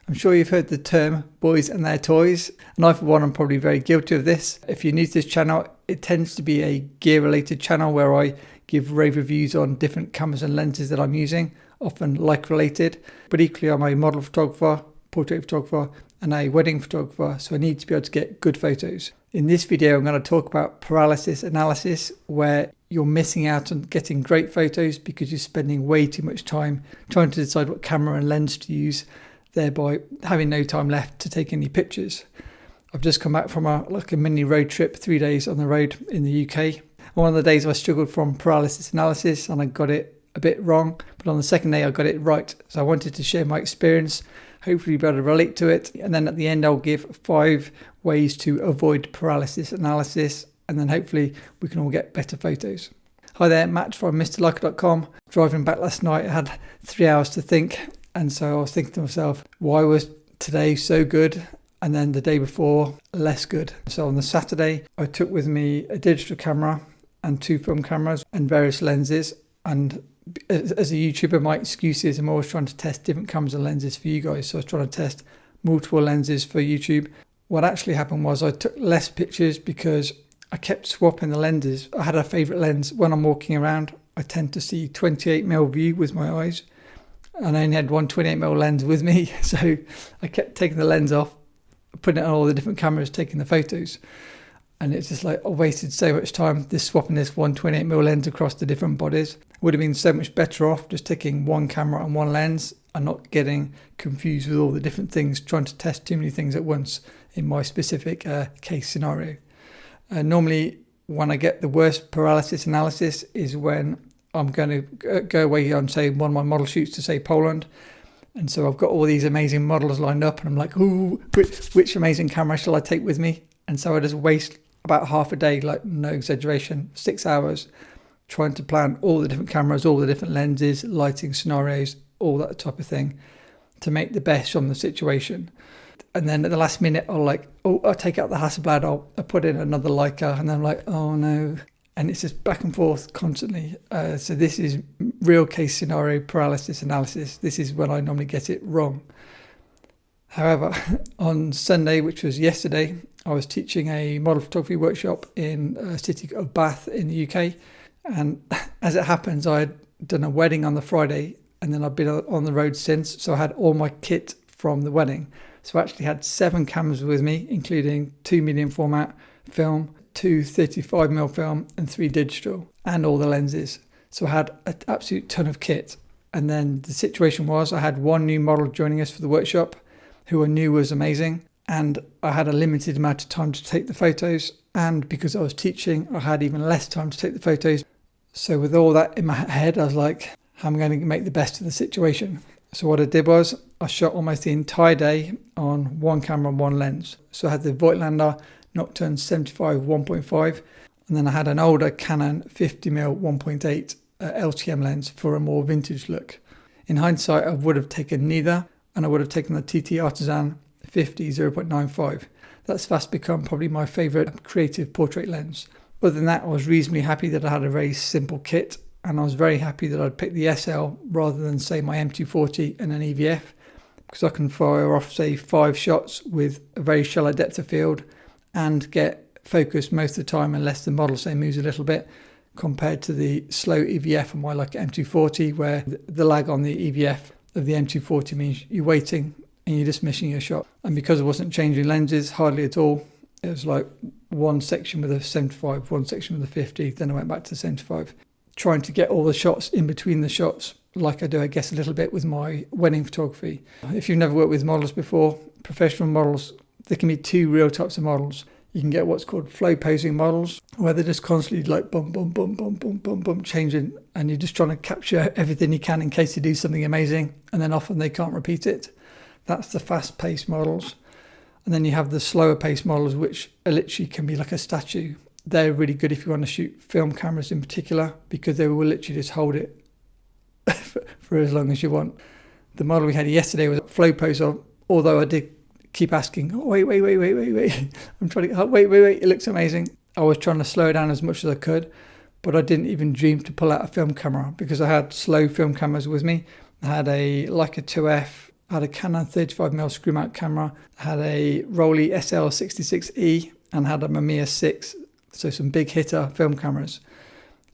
I'm sure you've heard the term boys and their toys, and I for one am probably very guilty of this. If you're new to this channel, it tends to be a gear related channel where I give rave reviews on different cameras and lenses that I'm using, often like related, but equally I'm a model photographer, portrait photographer and a wedding photographer, so I need to be able to get good photos. In this video I'm going to talk about paralysis analysis, where you're missing out on getting great photos because you're spending way too much time trying to decide what camera and lens to use, thereby having no time left to take any pictures. I've just come back from a mini road trip, 3 days on the road in the UK. One of the days I struggled from paralysis analysis and I got it a bit wrong, but on the second day I got it right. So I wanted to share my experience, hopefully be able to relate to it, and then at the end I'll give 5 ways to avoid paralysis analysis, and then hopefully we can all get better photos. Hi there, Matt from MrLeica.com. Driving back last night, I had 3 hours to think, and so I was thinking to myself, why was today so good and then the day before less good? So on the Saturday I took with me a digital camera and 2 film cameras and various lenses, and as a YouTuber my excuse is I'm always trying to test different cameras and lenses for you guys, so I was trying to test multiple lenses for YouTube. What actually happened was I took less pictures because I kept swapping the lenses. I had a favourite lens. When I'm walking around I tend to see 28mm view with my eyes, and I only had one 28mm lens with me, so I kept taking the lens off, putting it on all the different cameras, taking the photos, and it's just like I wasted so much time swapping this one 28mm lens across the different bodies. Would have been so much better off just taking one camera and one lens and not getting confused with all the different things, trying to test too many things at once in my specific case scenario. Normally when I get the worst paralysis analysis is when I'm going to go away on, say, one of my model shoots to, say, Poland, and so I've got all these amazing models lined up and I'm like, ooh, which amazing camera shall I take with me? And so I just waste about half a day, like no exaggeration, 6 hours trying to plan all the different cameras, all the different lenses, lighting scenarios, all that type of thing to make the best from the situation. And then at the last minute I'll take out the Hasselblad, I'll put in another Leica, and then I'm like, oh no. And it's just back and forth constantly. So this is real case scenario paralysis analysis. This is when I normally get it wrong. However, on Sunday, which was yesterday, I was teaching a model photography workshop in a city of Bath in the UK. And as it happens, I had done a wedding on the Friday, and then I've been on the road since. So I had all my kit from the wedding. So I actually had 7 cameras with me, including 2 medium format film, 2 35mm film and 3 digital, and all the lenses. So I had an absolute ton of kit. And then the situation was I had 1 new model joining us for the workshop who I knew was amazing, and I had a limited amount of time to take the photos, and because I was teaching I had even less time to take the photos. So with all that in my head I was like, I'm going to make the best of the situation. So what I did was I shot almost the entire day on 1 camera and 1 lens. So I had the Voigtlander Nocturne 75 1.5, and then I had an older Canon 50mm 1.8 LTM lens for a more vintage look. In hindsight I would have taken neither, and I would have taken the TT Artisan 50 0.95. That's fast become probably my favourite creative portrait lens. Other than that, I was reasonably happy that I had a very simple kit, and I was very happy that I'd picked the SL rather than, say, my M240 and an EVF, because I can fire off, say, 5 shots with a very shallow depth of field and get focus most of the time unless the model, say, moves a little bit, compared to the slow EVF on my Leica M240, where the lag on the EVF of the M240 means you're waiting and you're just missing your shot. And because I wasn't changing lenses hardly at all, it was like one section with a 75, one section with a 50, then I went back to 75, trying to get all the shots in between the shots, like I do, I guess, a little bit with my wedding photography. If you've never worked with models before, professional models, there can be 2 real types of models. You can get what's called flow posing models, where they're just constantly like bum, bum, bum, bum, bum, bum, bum, changing, and you're just trying to capture everything you can in case you do something amazing, and then often they can't repeat it. That's the fast-paced models. And then you have the slower-paced models, which literally can be like a statue. They're really good if you want to shoot film cameras in particular, because they will literally just hold it for as long as you want. The model we had yesterday was a flow pose, although I did keep asking, oh, wait. I'm trying to, wait, it looks amazing. I was trying to slow it down as much as I could, but I didn't even dream to pull out a film camera because I had slow film cameras with me. I had a Leica 2F I had a Canon 35mm screw mount camera, I had a Rollei SL66E, and had a Mamiya 6, so some big hitter film cameras.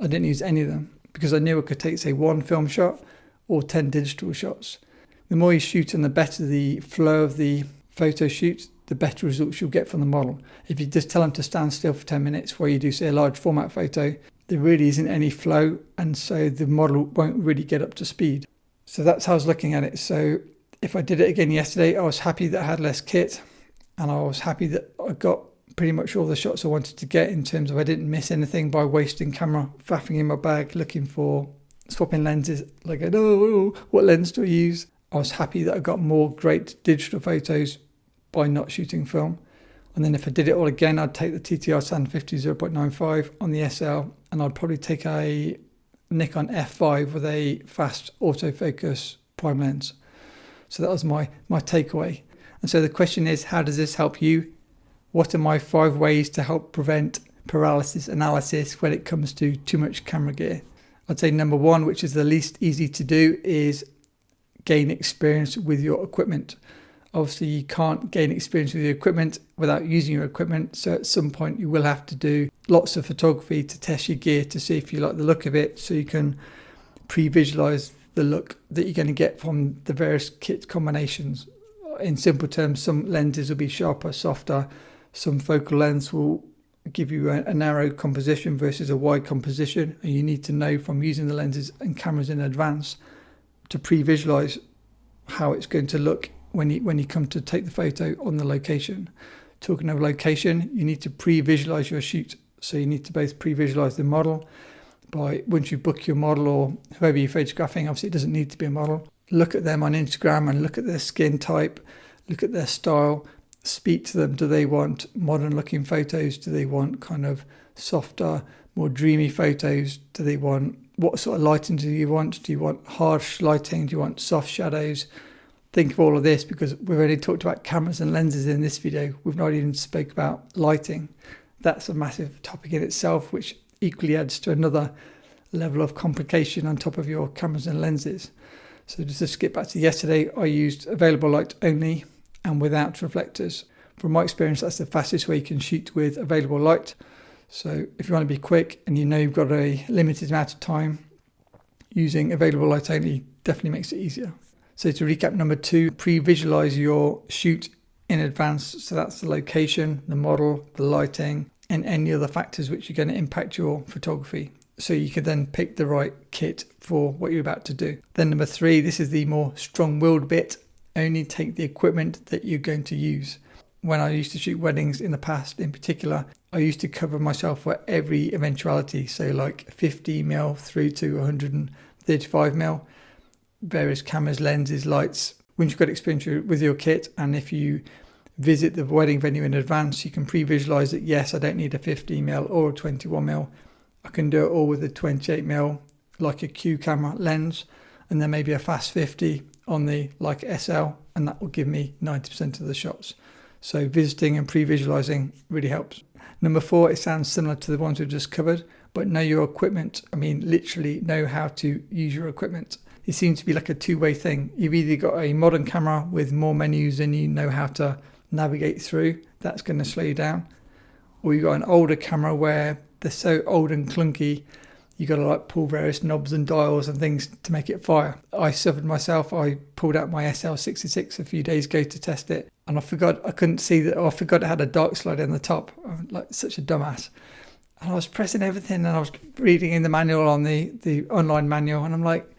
I didn't use any of them because I knew I could take, say, one film shot or 10 digital shots. The more you shoot and the better the flow of the photo shoot, the better results you'll get from the model. If you just tell them to stand still for 10 minutes while you do, say, a large format photo, there really isn't any flow, and so the model won't really get up to speed. So that's how I was looking at it. So if I did it again yesterday, I was happy that I had less kit, and I was happy that I got pretty much all the shots I wanted to get in terms of I didn't miss anything by wasting camera faffing in my bag looking for swapping lenses, like, oh, what lens do I use? I was happy that I got more great digital photos by not shooting film. And then if I did it all again, I'd take the TTR San 50 0.95 on the SL, and I'd probably take a Nikon F5 with a fast autofocus prime lens. So that was my takeaway. And so the question is, how does this help you? What are my 5 ways to help prevent paralysis analysis when it comes to too much camera gear? I'd say number 1, which is the least easy to do, is gain experience with your equipment. Obviously, you can't gain experience with your equipment without using your equipment. So at some point you will have to do lots of photography to test your gear to see if you like the look of it, so you can pre-visualize the look that you're going to get from the various kit combinations. In simple terms, some lenses will be sharper, softer. Some focal lengths will give you a narrow composition versus a wide composition. And you need to know from using the lenses and cameras in advance to pre-visualize how it's going to look when you come to take the photo on the location. Talking of location, you need to pre-visualize your shoot. So you need to both pre-visualize the model by, once you book your model or whoever you're photographing, obviously it doesn't need to be a model, look at them on Instagram and look at their skin type, look at their style, speak to them. Do they want modern looking photos? Do they want kind of softer, more dreamy photos? Do they want, what sort of lighting do you want? Do you want harsh lighting? Do you want soft shadows? Think of all of this, because we've already talked about cameras and lenses in this video. We've not even spoke about lighting. That's a massive topic in itself, which equally adds to another level of complication on top of your cameras and lenses. So just to skip back to yesterday, I used available light only and without reflectors. From my experience, that's the fastest way you can shoot with available light. So if you want to be quick and you know you've got a limited amount of time, using available light only definitely makes it easier. So to recap, number 2, pre-visualize your shoot in advance. So that's the location, the model, the lighting, and any other factors which are going to impact your photography. So you can then pick the right kit for what you're about to do. Then number 3, this is the more strong-willed bit. Only take the equipment that you're going to use. When I used to shoot weddings in the past, in particular, I used to cover myself for every eventuality. So like 50mm through to 135mm. Various cameras, lenses, lights. Once you've got experience with your kit, and if you visit the wedding venue in advance, you can pre-visualize that, yes, I don't need a 50mm or a 21mm. I can do it all with a 28mm like a Q camera lens, and then maybe a fast 50 on the Leica SL, and that will give me 90% of the shots. So visiting and pre-visualizing really helps. Number 4, it sounds similar to the ones we've just covered, but know your equipment. I mean, literally know how to use your equipment. It seems to be like a two-way thing. You've either got a modern camera with more menus than you know how to navigate through, that's going to slow you down, or you've got an older camera where they're so old and clunky, you got to like pull various knobs and dials and things to make it fire. I suffered myself. I pulled out my SL66 a few days ago to test it, and I forgot I couldn't see that. I forgot it had a dark slide on the top. I'm like such a dumbass. And I was pressing everything, and I was reading in the manual on the online manual, and I'm like,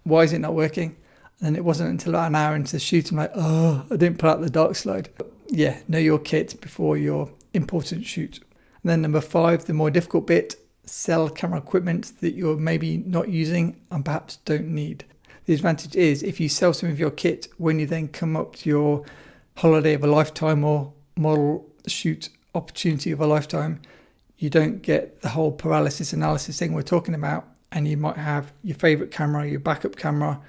why is it not working? And then it wasn't until about an hour into the shoot, I'm like, oh, I didn't pull out the dark slide. But yeah, know your kit before your important shoot. And then number 5, the more difficult bit, sell camera equipment that you're maybe not using and perhaps don't need. The advantage is if you sell some of your kit, when you then come up to your holiday of a lifetime or model shoot opportunity of a lifetime, you don't get the whole paralysis analysis thing we're talking about, and you might have your favorite camera, your backup camera,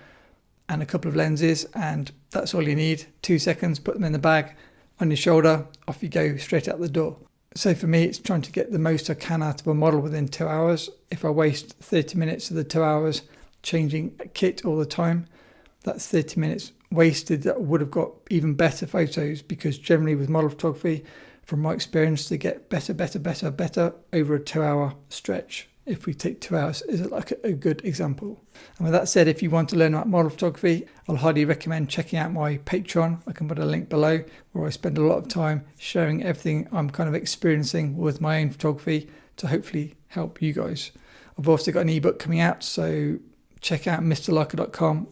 and a couple of lenses, and that's all you need. 2 seconds, put them in the bag, on your shoulder, off you go, straight out the door. So for me, it's trying to get the most I can out of a model within 2 hours. If I waste 30 minutes of the 2 hours changing a kit all the time, that's 30 minutes wasted that would have got even better photos, because generally with model photography, from my experience, they get better over a 2-hour stretch. If we take 2 hours is like a good example. And with that said, if you want to learn about model photography, I'll highly recommend checking out my Patreon. I can put a link below, where I spend a lot of time sharing everything I'm kind of experiencing with my own photography to hopefully help you guys. I've also got an ebook coming out, so check out mrleica.com,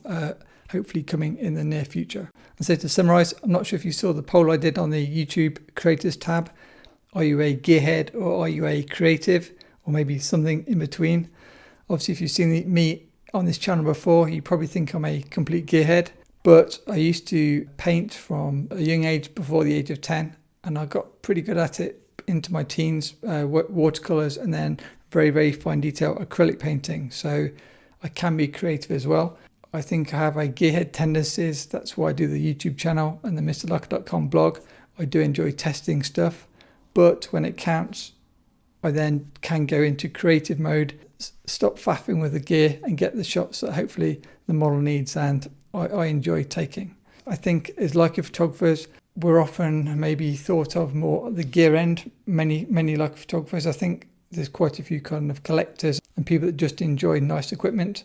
hopefully coming in the near future. And so to summarize, I'm not sure if you saw the poll I did on the YouTube creators tab. Are you a gearhead or are you a creative? Or maybe something in between. Obviously, if you've seen me on this channel before, you probably think I'm a complete gearhead. But I used to paint from a young age, before the age of 10, and I got pretty good at it into my teens, watercolors, and then very fine detail acrylic painting. So I can be creative as well. I think I have a gearhead tendencies. That's why I do the YouTube channel and the mrleica.com blog. I do enjoy testing stuff, but when it counts, I then can go into creative mode, stop faffing with the gear and get the shots that hopefully the model needs and I enjoy taking. I think as Leica photographers, we're often maybe thought of more at the gear end. Many Leica photographers, I think there's quite a few kind of collectors and people that just enjoy nice equipment,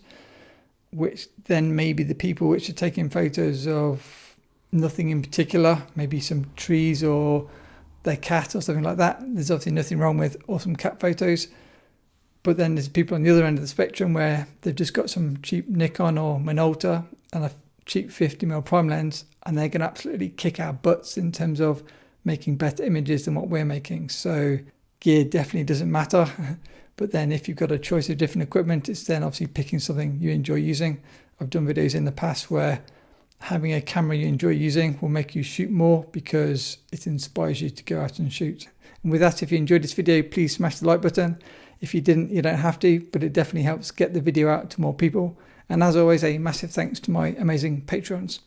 which then maybe the people which are taking photos of nothing in particular, maybe some trees or their cat or something like that. There's obviously nothing wrong with awesome cat photos, but then there's people on the other end of the spectrum where they've just got some cheap Nikon or Minolta and a cheap 50mm prime lens, and they can absolutely kick our butts in terms of making better images than what we're making. So gear definitely doesn't matter, but then if you've got a choice of different equipment, it's then obviously picking something you enjoy using. I've done videos in the past where having a camera you enjoy using will make you shoot more because it inspires you to go out and shoot. And with that, if you enjoyed this video, please smash the like button. If you didn't, you don't have to, but it definitely helps get the video out to more people. And as always, a massive thanks to my amazing patrons.